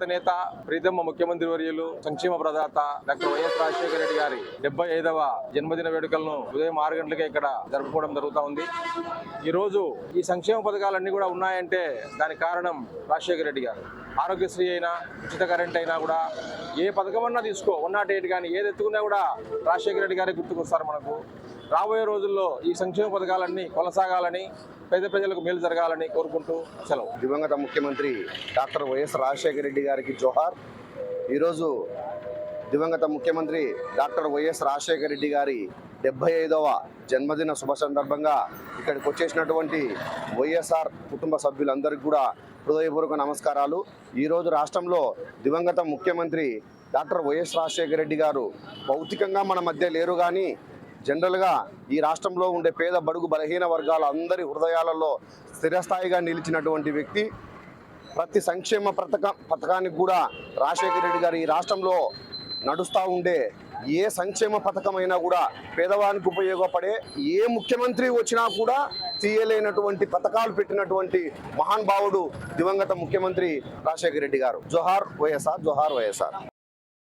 నేత ప్రీతమ్మ ముఖ్యమంత్రి వర్యులు సంక్షేమ ప్రదాత డాక్టర్ వైఎస్ రాజశేఖర రెడ్డి గారి 75వ జన్మదిన వేడుకలను ఉదయం 6 గంటలకే ఇక్కడ జరుపుకోవడం జరుగుతూ ఉంది. ఈ రోజు ఈ సంక్షేమ పథకాలన్నీ కూడా ఉన్నాయంటే దానికి కారణం రాజశేఖర రెడ్డి గారు. ఆరోగ్యశ్రీ అయినా, ఉచిత కరెంట్ అయినా కూడా ఏ పథకం అన్నా తీసుకో, 108 కానీ ఏది ఎత్తుకున్నా కూడా రాజశేఖర రెడ్డి గారే గుర్తుకొస్తారు మనకు. రాబోయే రోజుల్లో ఈ సంక్షేమ పథకాలన్నీ కొనసాగాలని, పేద ప్రజలకు మేలు జరగాలని కోరుకుంటూ సెలవు. దివంగత ముఖ్యమంత్రి డాక్టర్ వైఎస్ రాజశేఖర రెడ్డి గారికి జోహార్. ఈరోజు దివంగత ముఖ్యమంత్రి డాక్టర్ వైఎస్ రాజశేఖర రెడ్డి గారి 75వ జన్మదిన శుభ సందర్భంగా ఇక్కడికి వచ్చేసినటువంటి వైఎస్ఆర్ కుటుంబ సభ్యులందరికీ కూడా హృదయపూర్వక నమస్కారాలు. ఈరోజు రాష్ట్రంలో దివంగత ముఖ్యమంత్రి డాక్టర్ వైఎస్ రాజశేఖర రెడ్డి గారు భౌతికంగా మన మధ్య లేరు, కానీ జనరల్గా ఈ రాష్ట్రంలో ఉండే పేద బడుగు బలహీన వర్గాల అందరి హృదయాలలో స్థిరస్థాయిగా నిలిచినటువంటి వ్యక్తి. ప్రతి సంక్షేమ పథకానికి కూడా రాజశేఖర రెడ్డి గారు ఈ రాష్ట్రంలో నడుస్తూ ఉండే ఏ సంక్షేమ పథకమైనా కూడా పేదవానికి ఉపయోగపడే, ఏ ముఖ్యమంత్రి వచ్చినా కూడా తీయలేనటువంటి పథకాలు పెట్టినటువంటి మహానుభావుడు దివంగత ముఖ్యమంత్రి రాజశేఖర రెడ్డి గారు. జోహార్ వైఎస్ఆర్, జోహార్ వైఎస్ఆర్.